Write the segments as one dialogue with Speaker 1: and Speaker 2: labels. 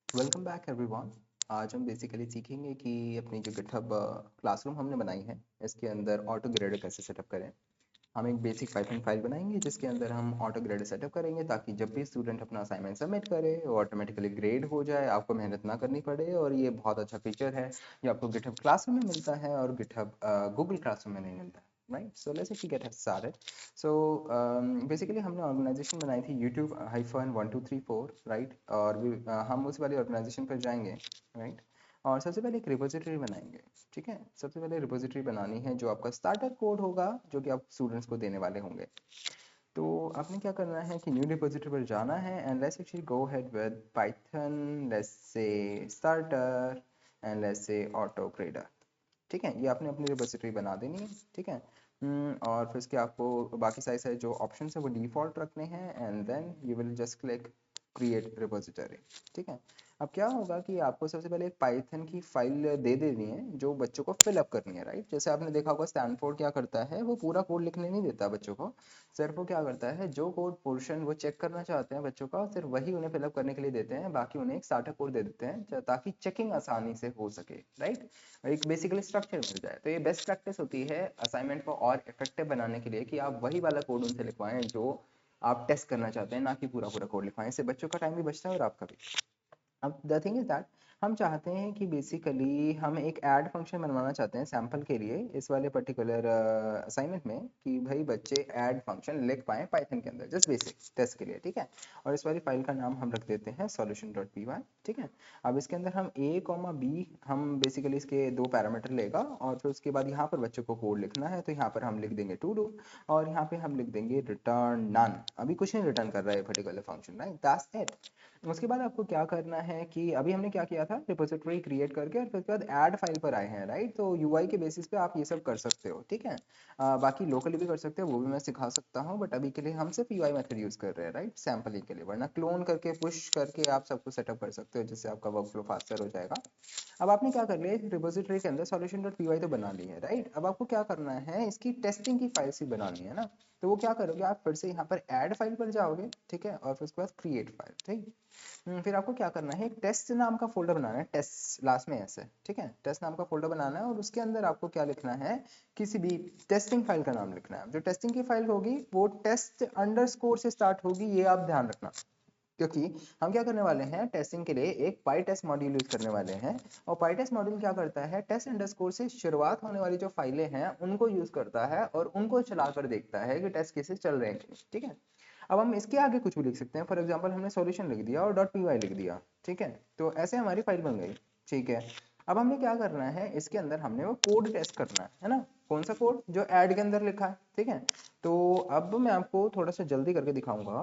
Speaker 1: Welcome back everyone. आज हम basically सीखेंगे कि अपनी जो गिटहब क्लासरूम हमने बनाई है इसके अंदर ऑटो ग्रेडर कैसे सेटअप करें। हम एक बेसिक पाइथन फाइल बनाएंगे जिसके अंदर हम ऑटो ग्रेडर सेटअप करेंगे ताकि जब भी स्टूडेंट अपना असाइनमेंट सबमिट करे वो ऑटोमेटिकली ग्रेड हो जाए, आपको मेहनत ना करनी पड़े। और ये बहुत अच्छा फीचर है जो आपको गिटहब क्लासरूम में मिलता है और गिटहब गूगल क्लासरूम में नहीं मिलता है। Right, so let's actually get started. So basically हमने ऑर्गेनाइजेशन बनाई थी यूट्यूब हाइफन 1 2 3 4, राइट। और हम उस वाली ऑर्गेनाइजेशन पर जाएंगे, राइट। और सबसे पहले एक रिपोजिटरी बनाएंगे। ठीक है, सबसे पहले रिपोजिटरी बनानी है जो आपका स्टार्टर कोड होगा जो कि आप स्टूडेंट्स को देने वाले होंगे। तो आपने क्या करना है कि न्यू रिपोजिटरी पर जाना है and let's actually go ahead with Python, let's say starter and let's say auto grader. ठीक है, ये आपने अपनी रिपोजिटरी बना देनी है। ठीक है। और फिर इसके आपको बाकी सारे सारे जो ऑप्शन है वो डिफ़ॉल्ट रखने हैं and then you will just click create repository. ठीक है। अब क्या होगा कि आपको सबसे पहले एक पाइथन की फाइल दे देनी है जो बच्चों को फिल अप करनी है, राइट। जैसे आपने देखा होगा स्टैनफोर्ड क्या करता है, वो पूरा कोड लिखने नहीं देता बच्चों को। सिर्फ वो क्या करता है, जो कोड पोर्शन वो चेक करना चाहते हैं बच्चों का सिर्फ वही उन्हें फिलअप करने के लिए देते हैं, बाकी उन्हें एक स्टार्टर कोड दे देते हैं ताकि चेकिंग आसानी से हो सके, राइट। एक बेसिकली स्ट्रक्चर मिल जाए। तो ये बेस्ट प्रैक्टिस होती है असाइनमेंट को और इफेक्टिव बनाने के लिए कि आप वही वाला कोड उनसे लिखवाएं जो आप टेस्ट करना चाहते हैं, ना कि पूरा पूरा कोड लिखवाएं। इससे बच्चों का टाइम भी बचता है और आपका भी। अब द थिंग इज दैट हम चाहते हैं कि बेसिकली हम एक ऐड फंक्शन बनवाना चाहते हैं सैम्पल के लिए इस वाले पर्टिकुलर असाइनमेंट में कि भाई बच्चे ऐड फंक्शन लिख पाएँ पाइथन के अंदर जस्ट बेसिक टेस्ट के लिए। ठीक है। और इस वाली फाइल का नाम हम रख देते हैं solution.py। ठीक है। अब इसके अंदर हम a कॉमा बी हम बेसिकली इसके दो पैरामीटर लेगा और फिर उसके बाद यहाँ पर बच्चों को कोड लिखना है तो यहाँ पर हम लिख देंगे टू डू और यहाँ पे हम लिख देंगे रिटर्न नन। अभी कुछ नहीं रिटर्न कर रहा है particular function, right, that's it. उसके बाद आपको क्या करना है कि अभी हमने क्या किया था, रिपोजिटरी क्रिएट करके और फिर उसके बाद ऐड फाइल पर आए हैं, राइट। तो यूआई के बेसिस पे आप ये सब कर सकते हो। ठीक है। बाकी लोकली भी कर सकते हो, वो भी मैं सिखा सकता हूँ, बट अभी के लिए हम सिर्फ यूआई मेथड यूज कर रहे हैं, राइट, सैम्पलिंग के लिए। वरना क्लोन करके पुश करके आप सब कुछ सेटअप कर सकते हो जिससे आपका वर्क फ्लो फास्टर हो जाएगा। अब आपने क्या कर लिया, रिपोजिटरी के अंदर solution.py तो बना ली है, राइट। अब आपको क्या करना है, इसकी टेस्टिंग की फाइल्स भी बनानी है ना। तो वो क्या करोगे, आप फिर से यहाँ पर ऐड फाइल पर जाओगे, ठीक है, और फिर उसके बाद क्रिएट फाइल। ठीक। फिर आपको क्या करना है, एक टेस्ट नाम का फोल्डर बनाना है, टेस्ट लास्ट में ऐसे, ठीक है, टेस्ट नाम का फोल्डर बनाना है और उसके अंदर आपको क्या लिखना है, किसी भी टेस्टिंग फाइल का नाम लिखना है। जो टेस्टिंग की फाइल होगी वो टेस्ट अंडरस्कोर से स्टार्ट होगी, ये आप ध्यान रखना। क्योंकि हम क्या करने वाले हैं, टेस्टिंग के लिए एक पाई टेस्ट मॉड्यूल यूज करने वाले हैं। और पाई टेस्ट मॉड्यूल क्या करता है, टेस्ट अंडरस्कोर से शुरुआत होने वाली जो फाइलें हैं उनको यूज करता है और उनको चलाकर देखता है कि टेस्ट कैसे चल रहे हैं। ठीक है। अब हम इसके आगे कुछ भी लिख सकते हैं, फॉर एग्जाम्पल हमने सॉल्यूशन लिख दिया और डॉट पी वाई लिख दिया। ठीक है। तो ऐसे हमारी फाइल बन गई। ठीक है। अब हमने क्या करना है, इसके अंदर हमने वो कोड टेस्ट करना है ना। कौन सा कोड, जो ऐड के अंदर लिखा है। ठीक है। तो अब मैं आपको थोड़ा सा जल्दी करके दिखाऊंगा।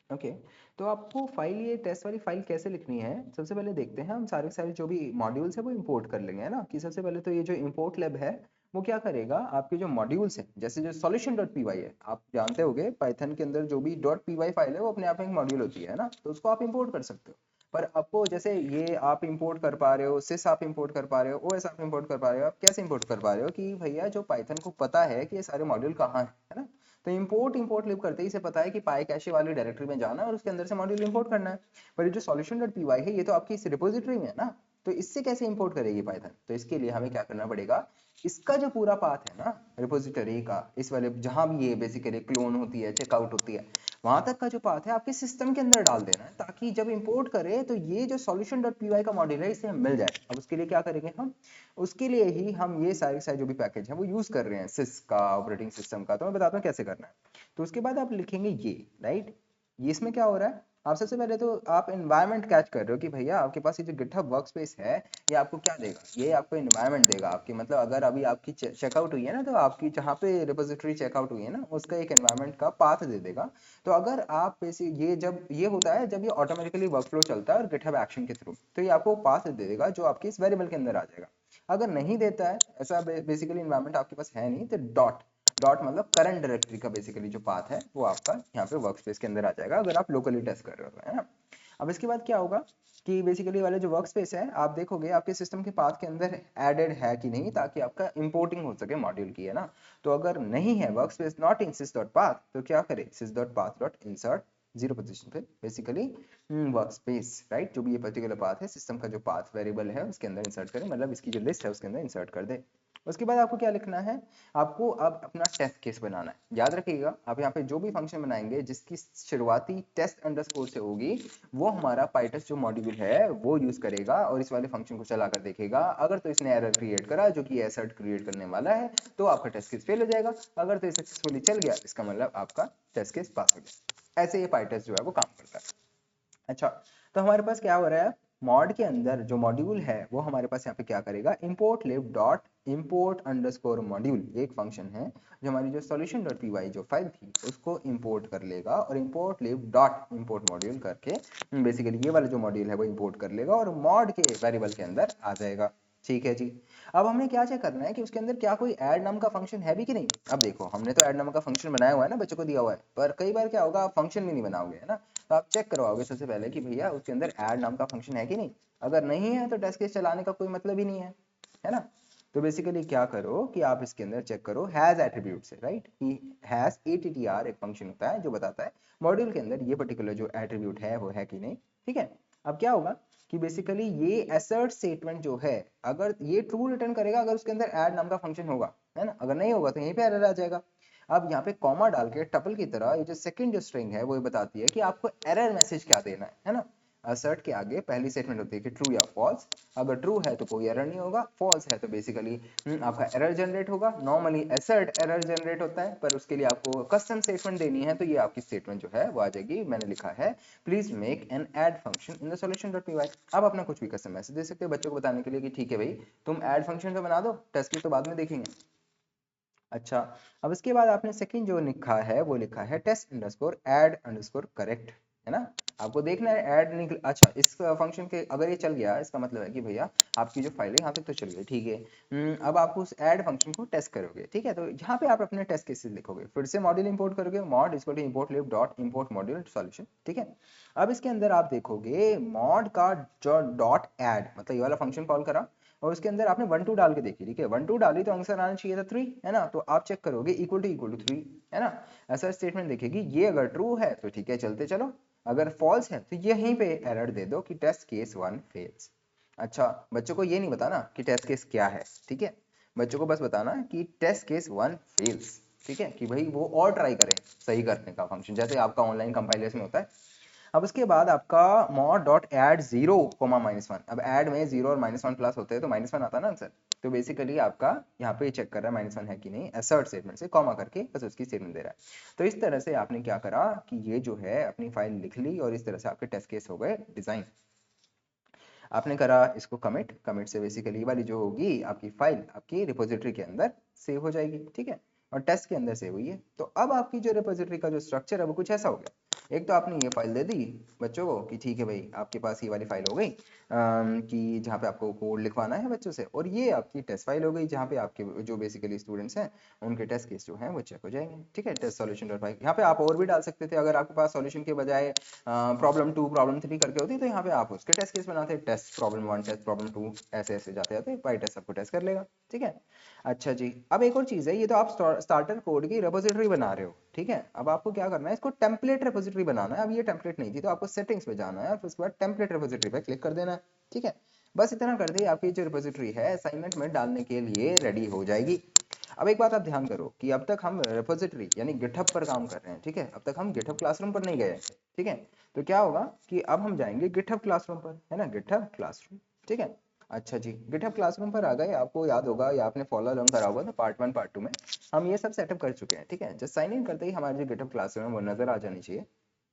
Speaker 1: ओके। तो आपको फाइल, ये टेस्ट वाली फाइल कैसे लिखनी है, सबसे पहले देखते हैं। हम सारे सारे जो भी मॉड्यूल्स है वो इंपोर्ट कर लेंगे, है ना। कि सबसे पहले तो ये जो इंपोर्ट लैब है वो क्या करेगा, आपके जो मॉड्यूल्स हैं जैसे जो सॉल्यूशन डॉट पी वाई है, आप जानते होगे पाइथन के अंदर जो भी डॉट पी वाई फाइल है वो अपने आप में एक मॉड्यूल होती है ना, तो उसको आप इंपोर्ट कर सकते हो। पर आपको जैसे ये आप इंपोर्ट कर पा रहे हो, सिस आप इंपोर्ट कर पा रहे हो, ओएस आप इंपोर्ट कर पा रहे हो, आप कैसे इंपोर्ट कर पा रहे हो कि भैया जो पाइथन को पता है कि ये सारे मॉड्यूल कहाँ है ना। तो इंपोर्ट इंपोर्ट लिप करते ही इसे पता है कि पाई कैशे वाली डायरेक्टरी में जाना है और उसके अंदर से मॉड्यूल इंपोर्ट करना है। पर ये जो सॉल्यूशन डॉट पी वाई है ये तो आपकी इस रिपोजिटरी में है ना, तो इससे कैसे इंपोर्ट करेगी पाइथन। तो इसके लिए हमें क्या करना पड़ेगा, इसका जो पूरा पाथ है ना रिपोजिटरी का, इस वाले जहां भी ये बेसिकली क्लोन होती है, चेकआउट होती है, वहां तक का जो पाथ है आपके सिस्टम के अंदर डाल देना है ताकि जब इंपोर्ट करे तो ये जो सॉल्यूशन डॉट पी वाई का मॉड्यूल है इसे मिल जाए। अब उसके लिए क्या करेंगे हम, उसके लिए ही हम ये सारे सारे जो भी पैकेज है वो यूज कर रहे हैं सिस का, ऑपरेटिंग सिस्टम का। तो मैं बताता हूँ कैसे करना है। तो उसके बाद आप लिखेंगे ये, राइट। ये इसमें क्या हो रहा है, आप सबसे पहले तो आप एनवायरनमेंट कैच कर रहे हो कि भैया आपके पास ये जो गिटहब वर्कस्पेस है ये आपको क्या देगा, ये आपको एनवायरनमेंट देगा आपकी, मतलब अगर अभी आपकी चेकआउट हुई है ना तो आपकी जहाँ पे रिपोजिटरी चेकआउट हुई है ना उसका एक एनवायरनमेंट का पाथ दे देगा। तो अगर आप बेसिक ये जब ये होता है जब ये ऑटोमेटिकली वर्कफ्लो चलता है और गिटहब एक्शन के थ्रू, तो ये आपको पाथ दे देगा जो आपकी इस वेरिएबल के अंदर आ जाएगा। अगर नहीं देता है ऐसा बेसिकली इन्वायरमेंट आपके पास है नहीं, तो डॉट डॉट मतलब करंट डायरेक्टरी का बेसिकली जो पाथ है वो आपका यहाँ पे वर्क स्पेस के अंदर आ जाएगा अगर आप लोकली टेस्ट कर रहे हो, है ना। अब इसके बाद क्या होगा कि बेसिकली वाले जो वर्क स्पेस है आप देखोगे आपके सिस्टम के पाथ के अंदर एडेड है कि नहीं, ताकि आपका इंपोर्टिंग हो सके मॉड्यूल की, है ना। तो अगर नहीं है work space not in sys dot path, तो क्या करें, sys dot path dot insert zero position पे बेसिकली वर्क स्पेस, राइट, जो भी ये पर्टिकुलर पाथ है, सिस्टम का जो पाथ वेरिएबल है उसके अंदर इंसर्ट करें, मतलब इसकी जो लिस्ट है उसके अंदर इंसर्ट कर दे। उसके बाद आपको क्या लिखना है, आपको अब अपना टेस्ट केस बनाना है। याद रखिएगा आप यहाँ पे जो भी फंक्शन बनाएंगे जिसकी शुरुआती टेस्ट अंडरस्कोर से होगी, वो हमारा पाइटस जो मॉड्यूल है वो यूज करेगा और इस वाले फंक्शन को चलाकर देखेगा। अगर तो इसने एरर क्रिएट करा जो कि एसर्ट क्रिएट करने वाला है, तो आपका टेस्ट केस फेल हो जाएगा। अगर तो ये सक्सेसफुली चल गया, इसका मतलब आपका टेस्ट केस पास हो गया। ऐसे ये पाइटस जो है वो काम करता है। अच्छा, तो हमारे पास क्या हो रहा है, मॉड के अंदर जो मॉड्यूल है वो हमारे पास यहाँ पे क्या करेगा, import lib dot import underscore module, एक फंक्शन है जो हमारी जो solution डॉट py जो फाइल थी उसको इंपोर्ट कर लेगा और import lib dot import module करके बेसिकली ये वाला जो मॉड्यूल है वो इंपोर्ट कर लेगा और मॉड के वेरिएबल के अंदर आ जाएगा। ठीक है जी। अब हमने क्या चेक करना है कि उसके अंदर क्या कोई ऐड नाम का फंक्शन है भी कि नहीं। अब देखो हमने तो ऐड नाम का फंक्शन बनाया हुआ है ना, बच्चों को दिया हुआ है, पर कई बार क्या होगा आप फंक्शन भी नहीं बनाओगे, है ना, तो आप चेक करवाओगे सबसे पहले कि भैया उसके अंदर ऐड नाम का फंक्शन है कि नहीं। अगर नहीं है तो टेस्ट केस चलाने का कोई मतलब ही नहीं है ना। तो बेसिकली क्या करो कि आप इसके अंदर चेक करो हैज एट्रीब्यूट से, राइट, कि हैज attr एक फंक्शन होता है जो बताता है मॉड्यूल के अंदर ये पर्टिकुलर जो एट्रीब्यूट है वो है कि नहीं। ठीक है, अब क्या होगा कि बेसिकली ये एसर्ट स्टेटमेंट जो है, अगर ये ट्रू रिटर्न करेगा अगर उसके अंदर ऐड नाम का फंक्शन होगा, है ना, अगर नहीं होगा तो यहीं पे एरर आ जाएगा। अब यहाँ पे कॉमा डाल के टपल की तरह ये जो सेकंड जो स्ट्रिंग है वो ये बताती है कि आपको एरर मैसेज क्या देना है ना। असर्ट के आगे पहली स्टेटमेंट होती है कि ट्रू या फॉल्स, अगर ट्रू है तो कोई एरर नहीं होगा, फॉल्स है तो बेसिकली आपका एरर जनरेट होगा। नॉर्मली असर्ट एरर जनरेट होता है, पर उसके लिए आपको कस्टम स्टेटमेंट देनी है, तो ये आपकी स्टेटमेंट जो है वो आ जाएगी। मैंने लिखा है please make an add function in the solution dot py। आप अपना कुछ भी कस्टम मैसेज दे सकते हो बच्चों को बताने के लिए कि ठीक है भाई तुम ऐड फंक्शन तो बना दो, टेस्ट की तो बाद में देखेंगे। अच्छा, अब इसके बाद आपने सेकंड जो लिखा है वो लिखा है test underscore add underscore correct, है ना। आपको देखना है ऐड निकल, अच्छा इस फंक्शन के अगर ये चल गया इसका मतलब है कि भैया आपकी जो फाइल है यहाँ तक तो चल गई, ठीक है। अब आप उस ऐड फंक्शन को टेस्ट करोगे, ठीक है, तो यहाँ पे आप अपने टेस्ट केसेस लिखोगे, फिर से मॉड्यूल इंपोर्ट करोगे, mod equal to import lib dot import module solution. ठीक है, अब इसके अंदर आप देखोगे मॉड का जो डॉट ऐड मतलब ये वाला फंक्शन कॉल करा और उसके अंदर आपने 1 2 डाल के देखी, ठीक है, 1 2 डाली तो आंसर आना चाहिए था 3, है ना, तो आप चेक करोगे इक्वल टू 3, है ना। ऐसा स्टेटमेंट देखेगी, ये अगर ट्रू है तो ठीक है चलते चलो, अगर फॉल्स है तो यहीं पे एरर दे दो कि टेस्ट केस 1 फेल्स। अच्छा, बच्चों को ये नहीं बताना कि टेस्ट केस क्या है, ठीक है, बच्चों को बस बताना कि टेस्ट केस 1 फेल्स, ठीक है, कि भाई वो और ट्राई करें सही करने का फंक्शन, जैसे आपका ऑनलाइन कंपाइलर्स में होता है। अब उसके बाद आपका mod dot add zero comma -1, अब ऐड में जीरो और -1 प्लस होते हैं तो -1 आता है ना आंसर, तो बेसिकली आपका यहाँ पे चेक कर रहा है -1 है कि नहीं, असर्ट स्टेटमेंट से कॉमा करके बस उसकी स्टेटमेंट दे रहा है। तो इस तरह से आपने क्या करा कि ये जो है अपनी फाइल लिख ली और इस तरह से आपके टेस्ट केस हो गए डिजाइन। आपने करा इसको कमिट, कमिट से बेसिकली वाली जो होगी आपकी फाइल आपकी रिपोजिटरी के अंदर सेव हो जाएगी, ठीक है, और टेस्ट के अंदर सेव हुई है। तो अब आपकी जो रिपोजिटरी का जो स्ट्रक्चर है वो कुछ ऐसा हो गया, एक तो आपने ये फाइल दे दी बच्चों को कि ठीक है भाई आपके पास ये वाली फाइल हो गई कि जहाँ पे आपको कोड लिखवाना है बच्चों से, और ये आपकी टेस्ट फाइल हो गई जहाँ पे आपके जो बेसिकली स्टूडेंट्स हैं उनके टेस्ट केस जो हैं वो चेक हो जाएंगे, ठीक है, टेस्ट सॉल्यूशन डॉट फाइल। यहाँ पे आप और भी डाल सकते थे, अगर आपके पास सॉल्यूशन के बजाय प्रॉब्लम 2 प्रॉब्लम 3 करके होती तो यहाँ पे आप उसके टेस्ट केस बनाते, टेस्ट प्रॉब्लम 1 टेस्ट प्रॉब्लम 2 ऐसे ऐसे जाते जाते पाई टेस्ट सबको टेस्ट कर लेगा, ठीक है। अच्छा जी, अब एक और चीज़ है, ये तो आप स्टार्टर कोड की रिपोजिटरी बना रहे हो, ठीक है, अब आपको क्या करना है इसको टेम्पलेट रिपोजिटरी बनाना है। अब ये टेम्पलेट नहीं थी तो आपको सेटिंग्स पे जाना है, फिर उसके बाद टेम्पलेट रिपोजिटरी पे क्लिक कर देना है, ठीक है, बस इतना कर दिए आपकी जो रिपोजिटरी है असाइनमेंट में डालने के लिए रेडी हो जाएगी। अब एक बात आप ध्यान करो कि अब तक हम रिपोजिटरी यानी गिटहब पर काम कर रहे हैं, ठीक है, अब तक हम गिटहब क्लासरूम पर नहीं गए, ठीक है, तो क्या होगा कि अब हम जाएंगे गिटहब क्लासरूम पर, है ना, गिटहब क्लासरूम, ठीक है। अच्छा जी, गिटहब क्लासरूम पर आ गए, आपको याद होगा या आपने फॉलो अलॉन्ग करा होगा तो पार्ट 1 पार्ट 2 में हम ये सब सेटअप कर चुके हैं, ठीक है, जस्ट साइन इन करते ही हमारी जो गिटहब क्लासरूम है वो नजर आ जानी चाहिए,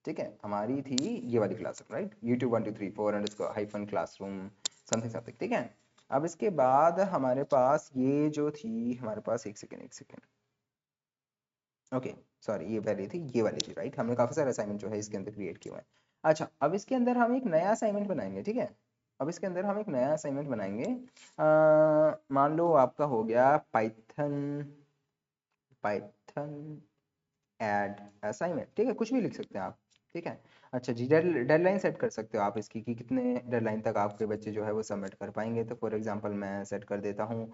Speaker 1: ठीक है, हमारी थी ये वाली classroom, right, YouTube 1 2 3 4 underscore hyphen classroom something something, ठीक है। अब इसके बाद हमारे पास ये जो थी हमारे पास एक सेकेंड ओके सॉरी ये पहले थी ये वाली थी, राइट, हमने काफी सारे असाइनमेंट जो है इसके अंदर क्रिएट किए हुए हैं। अच्छा, अब इसके अंदर हम एक नया असाइनमेंट बनाएंगे, ठीक है, अब इसके अंदर हम एक नया असाइनमेंट बनाएंगे। मान लो आपका हो गया पाइथन पाइथन ऐड असाइनमेंट, ठीक है, कुछ भी लिख सकते हैं आप, ठीक है। अच्छा जी, डेडलाइन सेट कर सकते हो आप इसकी कि कितने डेडलाइन तक आपके बच्चे जो है वो सबमिट कर पाएंगे, तो फॉर एग्जांपल मैं सेट कर देता हूँ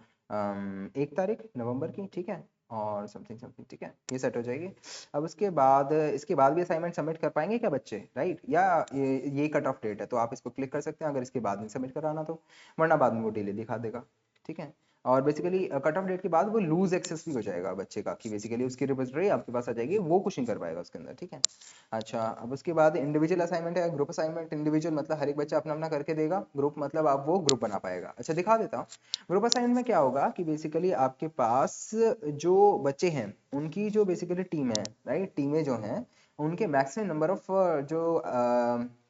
Speaker 1: 1 तारीख नवंबर की, ठीक है, और समथिंग समथिंग, ठीक है, ये सेट हो जाएगी। अब इसके बाद भी असाइनमेंट सबमिट कर पाएंगे क्या बच्चे, राइट, या ये कट ऑफ डेट है तो आप इसको क्लिक कर सकते हैं अगर इसके बाद में सबमिट कराना तो, वरना बाद में वो डिले दिखा देगा, ठीक है। और बेसिकली कट ऑफ डेट के बाद वो लूज एक्सेस भी हो जाएगा बच्चे का, कि बेसिकली उसकी रिपोजिटरी आपके पास आ जाएगी, वो कुछ नहीं कर पाएगा उसके अंदर, ठीक है। अच्छा, अब उसके बाद इंडिविजुअल असाइनमेंट है, ग्रुप असाइनमेंट। इंडिविजुअल मतलब हर एक बच्चा अपना अपना करके देगा, ग्रुप मतलब आप वो ग्रुप बना पाएगा। अच्छा, दिखा देता हूँ। ग्रुप असाइनमेंट में क्या होगा कि बेसिकली आपके पास जो बच्चे हैं उनकी जो बेसिकली टीम है, राइट, टीमें जो हैं उनके मैक्सिमम नंबर ऑफ जो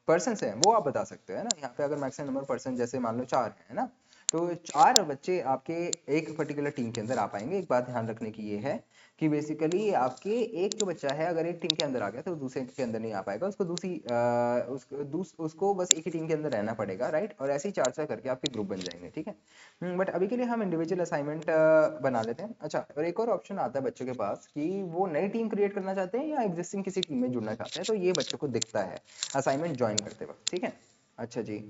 Speaker 1: पर्सन हैं वो आप बता सकते हो, है ना। यहाँ पे अगर मैक्सिमम नंबर पर्सन जैसे मान लो 4 है ना, तो 4 बच्चे आपके एक पर्टिकुलर टीम के अंदर आ पाएंगे। एक बात ध्यान रखने की ये है कि बेसिकली आपके एक जो बच्चा है अगर एक टीम के अंदर आ गया तो दूसरे के अंदर नहीं आ पाएगा, उसको उसको बस एक ही टीम के अंदर रहना पड़ेगा, राइट। और ऐसे ही 4 करके आपके ग्रुप बन जाएंगे, ठीक है। बट अभी के लिए हम इंडिविजुअल असाइनमेंट बना लेते हैं। अच्छा, और एक और ऑप्शन आता है बच्चों के पास कि वो नई टीम क्रिएट करना चाहते हैं या एग्जिस्टिंग किसी टीम में जुड़ना चाहते हैं, तो ये बच्चों को दिखता है असाइनमेंट ज्वाइन करते वक्त, ठीक है। अच्छा जी,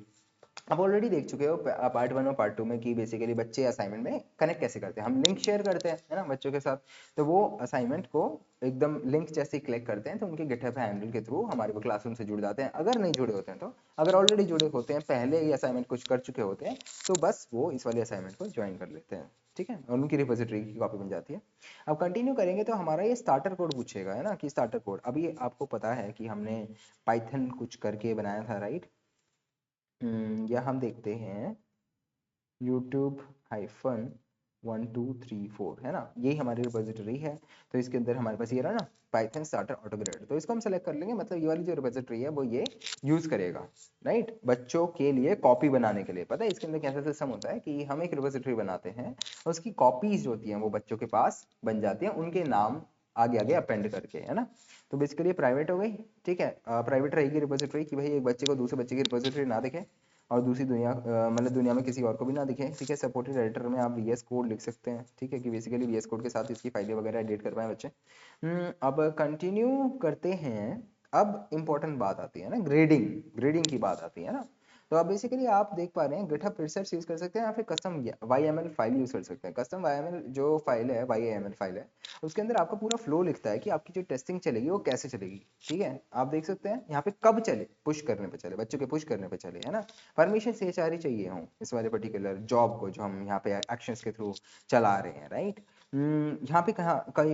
Speaker 1: आप ऑलरेडी देख चुके हो पार्ट 1 और पार्ट 2 में कि बेसिकली बच्चे असाइनमेंट में कनेक्ट कैसे करते हैं। हम लिंक शेयर करते हैं, है ना, बच्चों के साथ, तो वो असाइनमेंट को एकदम लिंक जैसे क्लिक करते हैं तो उनके गिटहब हैंडल के थ्रू हमारे वो क्लासरूम से जुड़ जाते हैं। अगर नहीं जुड़े होते हैं तो, अगर ऑलरेडी जुड़े होते हैं, पहले ये असाइनमेंट कुछ कर चुके होते हैं, तो बस वो इस वाले असाइनमेंट को ज्वाइन कर लेते हैं, ठीक है, और उनकी रिपोजिटरी की कॉपी बन जाती है। अब कंटिन्यू करेंगे तो हमारा ये स्टार्टर कोड पूछेगा, है ना, कि स्टार्टर कोड। अभी आपको पता है कि हमने पाइथन कुछ करके बनाया था, राइट। या हम देखते हैं यूट्यूब हाइफन 1234, है ना, यही हमारी रिपोजिटरी है। तो इसके अंदर हमारे पास ये रहा ना, पाइथन स्टार्टर ऑटोग्रेड, तो इसको हम सेलेक्ट कर लेंगे। मतलब ये वाली जो रिपोजिटरी है वो ये यूज करेगा, राइट, बच्चों के लिए कॉपी बनाने के लिए। पता है इसके अंदर कैसा सिस्टम होता है कि हम एक रिपोजिटरी बनाते हैं और उसकी कॉपीज जो होती हैं वो बच्चों के पास बन जाती हैं, उनके नाम आगे आगे अपेंड करके, है ना। तो बेसिकली प्राइवेट हो गई, ठीक है, प्राइवेट रहेगी रिपोजिटरी कि भाई एक बच्चे को दूसरे बच्चे की रिपोजिटरी ना दिखे और दूसरी दुनिया मतलब दुनिया में किसी और को भी ना दिखे, ठीक है। सपोर्टेड एडिटर में आप वीएस कोड लिख सकते हैं, ठीक है, कि बेसिकली वीएस कोड के साथ इसकी फाइलें वगैरह एडिट कर पाए बच्चे। अब कंटिन्यू करते हैं। अब इंपॉर्टेंट बात आती है ना, ग्रेडिंग, ग्रेडिंग की बात आती है ना। तो अब बेसिकली आप देख पा रहे हैं गिटहब प्रीसेट्स यूज कर सकते हैं या फिर कस्टम YAML फाइल यूज कर सकते हैं। कस्टम YAML जो फाइल है, YAML फाइल है, उसके अंदर आपका पूरा फ्लो लिखता है कि आपकी जो टेस्टिंग चलेगी वो कैसे चलेगी, ठीक है। आप देख सकते हैं यहाँ पे कब चले, पुश करने पे चले, बच्चों के पुश करने पे चले, है ना। परमिशन से सारी चाहिए हो इस वाले पर्टिकुलर जॉब को जो हम यहाँ पे एक्शंस के थ्रू चला रहे हैं, राइट। यहाँ पे कहाँ कहीं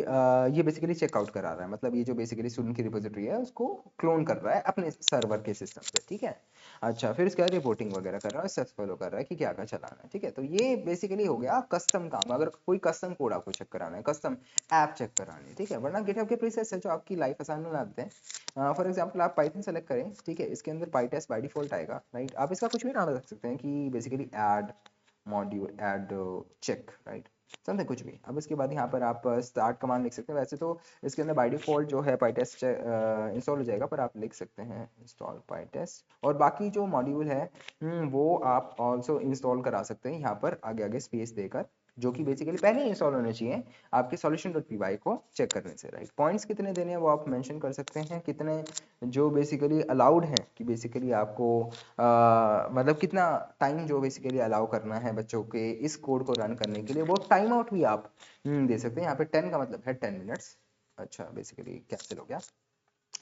Speaker 1: ये बेसिकली चेकआउट करा रहा है, मतलब ये जो बेसिकली स्टूडेंट की रिपोजिटरी है उसको क्लोन कर रहा है अपने सर्वर के सिस्टम पे, ठीक है। अच्छा, फिर उसके बाद रिपोर्टिंग वगैरह कर रहा है, स्टेप्स फॉलो कर रहा है कि क्या क्या चलाना है, ठीक है। तो ये बेसिकली हो गया कस्टम काम। अगर कोई कस्टम कोड आपको चेक कराना है, कस्टम ऐप चेक करानी है, ठीक है, वरना गिटहब के प्रीसेट्स है जो आपकी लाइफ आसान बना देते हैं। फॉर एग्जांपल आप पाइथन सेलेक्ट करें, ठीक है, इसके अंदर पाइटेस्ट बाय डिफॉल्ट आएगा, राइट। आप इसका कुछ भी नाम रख सकते हैं कि basically add module, add check, right, something कुछ भी। अब इसके बाद यहाँ पर आप स्टार्ट कमांड लिख सकते हैं। वैसे तो इसके अंदर बाय डिफॉल्ट जो है पाइटेस्ट इंस्टॉल हो जाएगा, पर आप लिख सकते हैं इंस्टॉल पाइटेस्ट, और बाकी जो मॉड्यूल है वो आप ऑल्सो इंस्टॉल करा सकते हैं यहाँ पर आगे आगे स्पेस देकर, जो कि बेसिकली पहले ही इंस्टॉल होने चाहिए आपके solution.py को चेक करने से, राइट। पॉइंट्स कितने देने हैं वो आप मेंशन कर सकते हैं, कितने जो बेसिकली अलाउड हैं, कि बेसिकली आपको मतलब कितना टाइम जो बेसिकली अलाउ करना है बच्चों के इस कोड को रन करने के लिए, वो टाइम आउट भी आप दे सकते हैं। यहाँ पे 10 का मतलब है 10 मिनट्स। अच्छा, बेसिकली कैंसिल हो गया,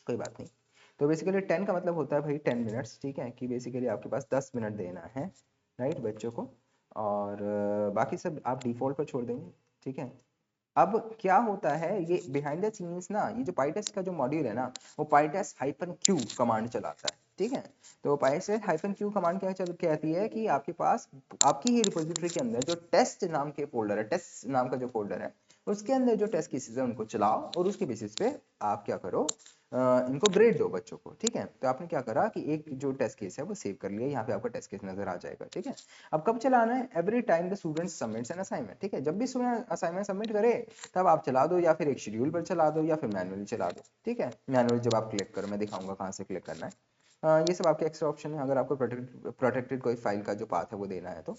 Speaker 1: कोई बात नहीं। तो बेसिकली 10 का मतलब होता है भाई 10 मिनट्स, ठीक है, कि बेसिकली आपके पास 10 मिनट देना है, राइट, बच्चों को। और बाकी सब आप डिफॉल्ट पर छोड़ देंगे, ठीक है। अब क्या होता है, ये बिहाइंड द सीन्स ना, ये जो पाइटेस्ट का जो मॉड्यूल है ना, वो पाइटेस्ट -q कमांड चलाता है, ठीक है। तो पाइटेस्ट -q कमांड क्या कहती है कि आपके पास आपकी ही रिपोजिटरी के अंदर जो टेस्ट नाम के फोल्डर है, टेस्ट नाम का जो फोल्डर है, उसके अंदर जो टेस्ट केसेस है उनको चलाओ और उसके बेसिस पे आप क्या करो, इनको ग्रेड दो बच्चों को, ठीक है। तो आपने क्या करा कि एक जो टेस्ट केस है वो सेव कर लिया, यहाँ पे आपका टेस्ट केस नजर आ जाएगा, ठीक है। अब कब चलाना है, every time the student submits an assignment, ठीक है, जब भी स्टूडेंट असाइनमेंट सबमिट करे तब आप चला दो, या फिर एक शेड्यूल पर चला दो, या फिर मैनुअली चला दो, ठीक है। मैनुअली जब आप क्लिक करो, मैं दिखाऊंगा कहाँ से क्लिक करना है। ये सब आपके एक्स्ट्रा ऑप्शन है अगर आपको प्रोटेक्टेड कोई फाइल का जो पाथ है वो देना है तो।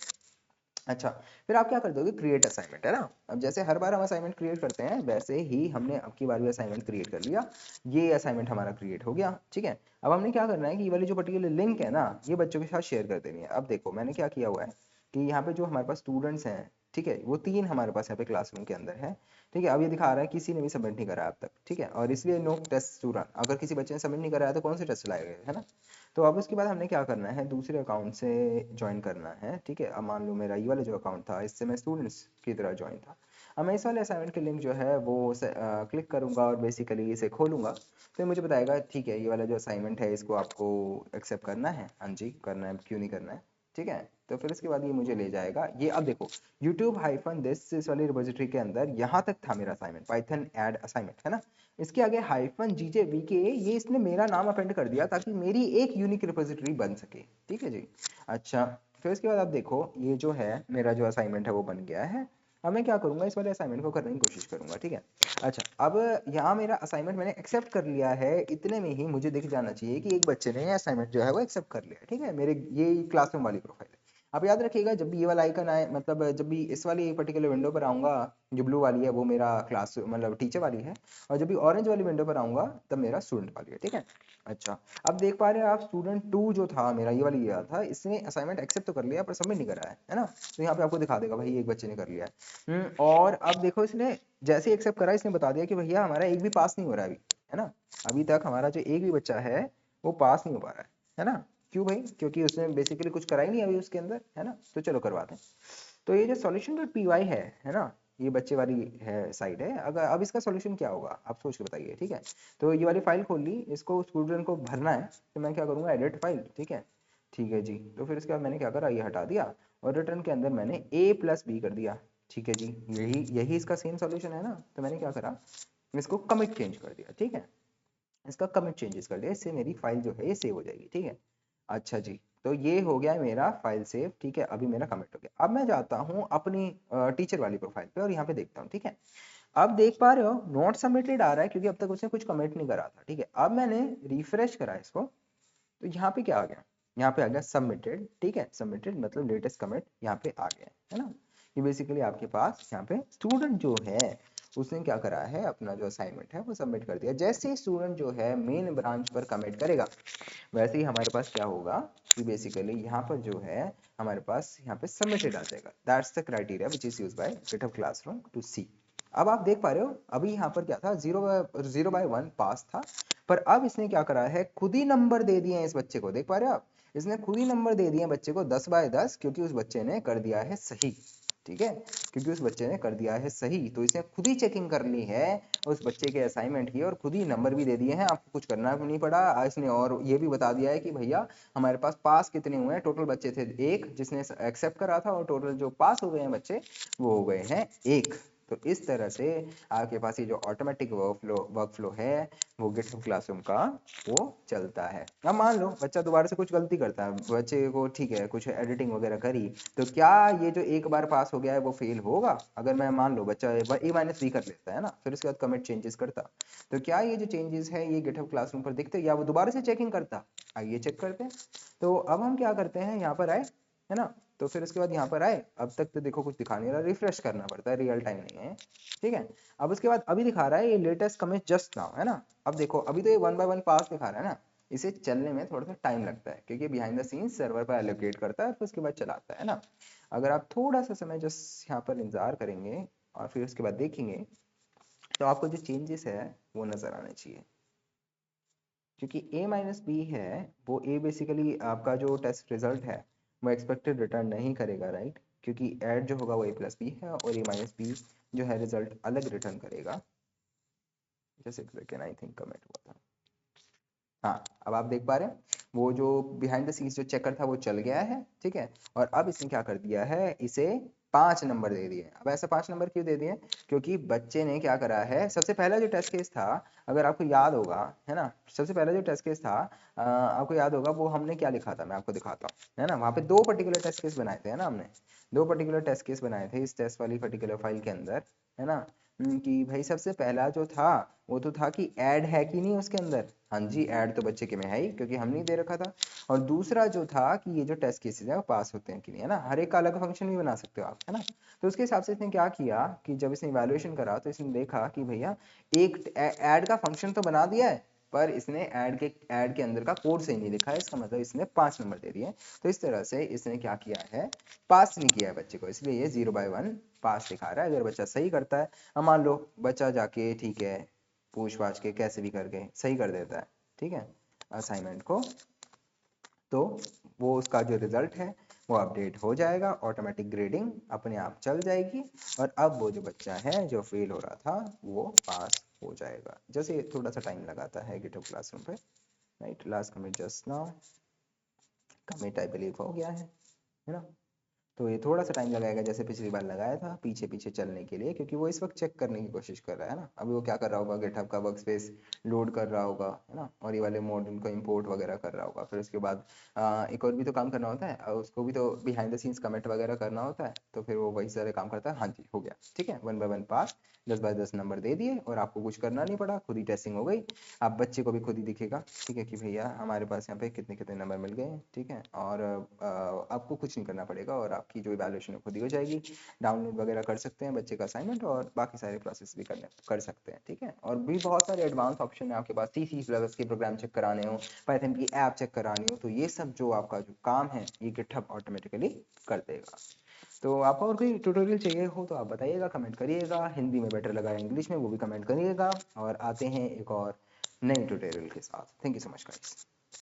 Speaker 1: अच्छा, फिर आप क्या कर दोगे, क्रिएट असाइनमेंट, है ना। अब जैसे हर बार हम असाइनमेंट क्रिएट करते हैं वैसे ही हमने अब की बार भी असाइनमेंट क्रिएट कर लिया। ये असाइनमेंट हमारा क्रिएट हो गया, ठीक है। अब हमने क्या करना है कि ये वाली जो पर्टिकुलर लिंक है ना, ये बच्चों के साथ शेयर कर देनी है। अब देखो मैंने क्या किया हुआ है कि यहाँ पे जो हमारे पास स्टूडेंट्स हैं, ठीक है, वो 3 हमारे पास यहाँ पे क्लासरूम के अंदर है। ठीक है, अब ये दिखा रहा है किसी ने भी सबमिट नहीं करा अब तक। ठीक है, और इसलिए नो टेस्ट टू रन, अगर किसी बच्चे ने सबमिट नहीं कराया तो कौन से टेस्ट चलाए गए, है ना। तो अब उसके बाद हमने क्या करना है, दूसरे अकाउंट से ज्वाइन करना है। ठीक है, अब मान लो मेरा ये वाला जो अकाउंट था, इससे मैं स्टूडेंट्स की तरह ज्वाइन था। अब मैं इस वाले असाइनमेंट के लिंक जो है वो क्लिक करूंगा और बेसिकली इसे खोलूंगा, तो ये मुझे बताएगा ठीक है ये वाला जो असाइनमेंट है इसको आपको एक्सेप्ट करना है। हाँ जी करना है, क्यों नहीं करना है। ठीक है, तो फिर इसके बाद ये मुझे ले जाएगा, ये अब देखो यूट्यूब हाइफन दिस इस वाली रिपोजिटरी के अंदर यहाँ तक था मेरा असाइनमेंट, पाइथन ऐड असाइनमेंट, है ना। इसके आगे हाइफन जीजे वीके, ये इसने मेरा नाम अपेंड कर दिया ताकि मेरी एक यूनिक रिपोजिटरी बन सके। ठीक है जी। अच्छा, फिर इसके बाद आप देखो ये जो है मेरा जो असाइनमेंट है वो बन गया है। अब मैं क्या करूंगा, इस वाले असाइनमेंट को करने की कोशिश करूंगा। ठीक है, अच्छा अब यहाँ मेरा असाइनमेंट मैंने एक्सेप्ट कर लिया है, इतने में ही मुझे दिख जाना चाहिए कि एक बच्चे ने असाइनमेंट जो है वो एक्सेप्ट कर लिया। ठीक है, मेरे ये क्लासरूम वाली प्रोफाइल है। अब याद रखिएगा जब भी ये वाला आइकन आए, मतलब जब भी इस वाली पर्टिकुलर विंडो पर आऊंगा, जो ब्लू वाली है वो मेरा क्लास मतलब टीचर वाली है, और जब भी ऑरेंज वाली विंडो पर आऊंगा तब मेरा स्टूडेंट वाली है। ठीक है, अच्छा अब देख पा रहे हैं आप स्टूडेंट 2 जो था मेरा, ये वाली ये था, इसने असाइनमेंट एक्सेप्ट तो कर लिया पर सबमिट नहीं करा है ना। तो यहाँ पे आपको दिखा देगा भाई एक बच्चे ने कर लिया है। और अब देखो इसने जैसे ही एक्सेप्ट करा, इसने बता दिया कि भैया हमारा एक भी पास नहीं हो रहा है अभी, है ना। अभी तक हमारा जो एक भी बच्चा है वो पास नहीं हो पा रहा है ना। क्यों भाई, क्योंकि उसने बेसिकली कुछ करा ही नहीं अभी उसके अंदर, है ना। तो चलो करवाते हैं। तो ये जो सॉल्यूशन डॉट पी वाई है ना, ये बच्चे वाली है साइड है। अगर अब इसका सॉल्यूशन क्या होगा आप सोच के बताइए। ठीक है, तो ये वाली फाइल खोल ली, इसको स्टूडेंट को भरना है, तो मैं क्या करूँगा एडिट फाइल। ठीक है जी। तो फिर इसके बाद मैंने क्या करा, ये हटा दिया और रिटर्न के अंदर मैंने a प्लस बी कर दिया। ठीक है जी, यही यही इसका सेम सॉल्यूशन है ना। तो मैंने क्या करा, इसको कमिट चेंज कर दिया। ठीक है, इसका कमिट चेंजेस कर दिया, इससे मेरी फाइल जो है ये सेव हो जाएगी। ठीक है, अच्छा जी, तो ये हो गया मेरा फाइल सेव। ठीक है, अभी मेरा कमिट हो गया। अब मैं जाता हूँ अपनी टीचर वाली प्रोफाइल पे और यहाँ पे देखता हूँ। ठीक है, अब देख पा रहे हो नॉट सबमिटेड आ रहा है क्योंकि अब तक उसने कुछ कमिट नहीं करा था। ठीक है, अब मैंने रिफ्रेश करा इसको, तो यहाँ पे क्या आ गया, यहाँ पे आ गया सबमिटेड। ठीक है, सबमिटेड मतलब लेटेस्ट कमिट यहाँ पे आ गया है ना। ये बेसिकली आपके पास यहाँ पे स्टूडेंट जो है उसने क्या करा है, अपना जो असाइनमेंट है वो सबमिट कर दिया। जैसे ही स्टूडेंट जो है मेन ब्रांच पर कमिट करेगा, वैसे ही हमारे पास क्या होगा कि बेसिकली यहाँ पर जो है हमारे पास यहाँ पे सबमिटेड आ जाएगा। That's the criteria which is used by GitHub classroom to see. अब आप देख पा रहे हो अभी यहाँ पर क्या था, 0/1 पास था, पर अब इसने क्या करा है, खुद ही नंबर दे दिए हैं इस बच्चे को। देख पा रहे हो आप, इसने खुद ही नंबर दे दिए हैं बच्चे को 10/10, क्योंकि उस बच्चे ने कर दिया है सही। ठीक है, क्योंकि उस बच्चे ने कर दिया है सही, तो इसने खुद ही चेकिंग कर ली है उस बच्चे के असाइनमेंट की और खुद ही नंबर भी दे दिए हैं। आपको कुछ करना भी नहीं पड़ा इसने, और ये भी बता दिया है कि भैया हमारे पास पास कितने हुए हैं। टोटल बच्चे थे एक जिसने एक्सेप्ट करा था, और टोटल जो पास हो गए हैं बच्चे वो हो गए हैं एक। तो इस तरह से आपके पास ये जो ऑटोमेटिक वर्कफ्लो है वो गिटहब क्लासरूम का वो चलता है। अब मान लो बच्चा दोबारा से कुछ गलती करता है, बच्चे को ठीक है कुछ एडिटिंग वगैरह करी, तो क्या ये जो एक बार पास हो गया है वो फेल होगा। अगर मैं मान लो बच्चा a-b कर लेता है ना, फिर उसके बाद कमिट चेंजेस करता, तो क्या ये जो चेंजेस है ये गिटहब क्लासरूम पर दिखते या वो दोबारा से चेकिंग करता। आइए चेक करते हैं। तो अब हम क्या करते हैं, यहाँ पर आए, है ना। तो फिर उसके बाद यहाँ पर आए, अब तक तो देखो कुछ दिखा नहीं रहा, रिफ्रेश करना पड़ता है, रियल टाइम नहीं है। ठीक है, अब उसके बाद अभी दिखा रहा है ये लेटेस्ट कमिट जस्ट नाउ, है ना। अब देखो अभी तो ये 1/1 पास दिखा रहा है ना, इसे चलने में थोड़ा सा टाइम लगता है क्योंकि बिहाइंड द सीन्स सर्वर पर एलोकेट करता है फिर उसके बाद चलाता है ना। अगर आप थोड़ा सा समय जस्ट यहाँ पर इंतजार करेंगे और फिर उसके बाद देखेंगे, तो आपको जो चेंजेस है वो नजर आने चाहिए। क्योंकि a-b है, वो a बेसिकली आपका जो टेस्ट रिजल्ट है वो एक्सपेक्टेड रिटर्न नहीं करेगा, राइट। क्योंकि ऐड जो होगा वो a+b है और a-b जो है रिजल्ट अलग रिटर्न करेगा। जैसे एक सेकेंड, आई थिंक कमेंट हुआ था। हाँ, अब आप देख पा रहे हैं वो जो बिहाइंड द सीन्स जो चेकर था वो चल गया है। ठीक है, और अब इसने क्या कर दिया है, इसे 5 नंबर दे दिए। अब ऐसे 5 नंबर क्यों दे दिए, क्योंकि बच्चे ने क्या करा है, सबसे पहला जो टेस्ट केस था अगर आपको याद होगा, है ना, सबसे पहला जो टेस्ट केस था आपको याद होगा वो हमने क्या लिखा था, मैं आपको दिखाता हूँ, है ना। वहाँ पे 2 पर्टिकुलर टेस्ट केस बनाए थे, है ना, हमने 2 पर्टिकुलर टेस्ट केस बनाए थे इस टेस्ट वाली पर्टिकुलर फाइल के अंदर, है ना। कि भाई सबसे पहला जो था वो तो था कि ऐड है कि नहीं उसके अंदर। हाँ जी, ऐड तो बच्चे के में है ही क्योंकि हमने दे रखा था। और दूसरा जो था कि ये जो टेस्ट केसेस है वो पास होते हैं कि नहीं, है ना। हर एक का अलग फंक्शन भी बना सकते हो आप, है ना। तो उसके हिसाब से इसने क्या किया कि जब इसने इवैल्यूएशन करा तो इसने देखा कि भैया एक ऐड का फंक्शन तो बना दिया है, पर इसने ऐड के अंदर का कोड सही नहीं लिखा है, इसका मतलब इसने 5 नंबर दे दिए। तो इस तरह से इसने क्या किया है, पास नहीं किया है बच्चे को, इसलिए ये 0/1 पास दिखा रहा है। अगर बच्चा सही करता है, अब मान लो बच्चा जाके ठीक है पूछ पाछ के कैसे भी करके सही कर देता है, ठीक है, असाइनमेंट को, तो वो उसका जो रिजल्ट है वो अपडेट हो जाएगा, ऑटोमेटिक ग्रेडिंग अपने आप चल जाएगी, और अब वो जो बच्चा है जो फेल हो रहा था वो पास हो जाएगा। जैसे थोड़ा सा टाइम लगाता है गिटहब क्लासरूम पे, right. Last commit just now, commit I believe हो गया है ना। तो ये थोड़ा सा टाइम लगाएगा जैसे पिछली बार लगाया था पीछे पीछे चलने के लिए, क्योंकि वो इस वक्त चेक करने की कोशिश कर रहा है ना। अभी वो क्या कर रहा होगा, गिटहब का वर्क स्पेस लोड कर रहा होगा, है ना, और ये वाले मॉड्यूल को इंपोर्ट वगैरह कर रहा होगा। फिर उसके बाद एक और भी तो काम करना होता है, और उसको भी तो बिहाइंड द सीन्स कमेंट वगैरह करना होता है, तो फिर वो वही सारे काम करता है। हाँ जी हो गया, ठीक है, 1 बाय 1 पास, 10/10 नंबर दे दिए, और आपको कुछ करना नहीं पड़ा, खुद ही टेस्टिंग हो गई। आप बच्चे को भी खुद ही दिखेगा, ठीक है, कि भैया हमारे पास यहाँ पे कितने कितने नंबर मिल गए, ठीक है, और आपको कुछ नहीं करना पड़ेगा, और आपकी जो इवैल्यूएशन है खुद ही हो जाएगी। डाउनलोड वगैरह कर सकते हैं बच्चे का असाइनमेंट, और बाकी सारे प्रोसेस भी कर सकते हैं, ठीक है। और भी बहुत सारे एडवांस ऑप्शन है आपके पास, C++ के प्रोग्राम चेक कराने हो, पाइथन की ऐप चेक करानी हो, तो ये सब जो आपका जो काम है ये गिटहब ऑटोमेटिकली कर देगा। तो आपको और कोई ट्यूटोरियल चाहिए हो तो आप बताइएगा, कमेंट करिएगा, हिंदी में बेटर लगा इंग्लिश में वो भी कमेंट करिएगा, और आते हैं एक और नए ट्यूटोरियल के साथ। Thank you so much guys.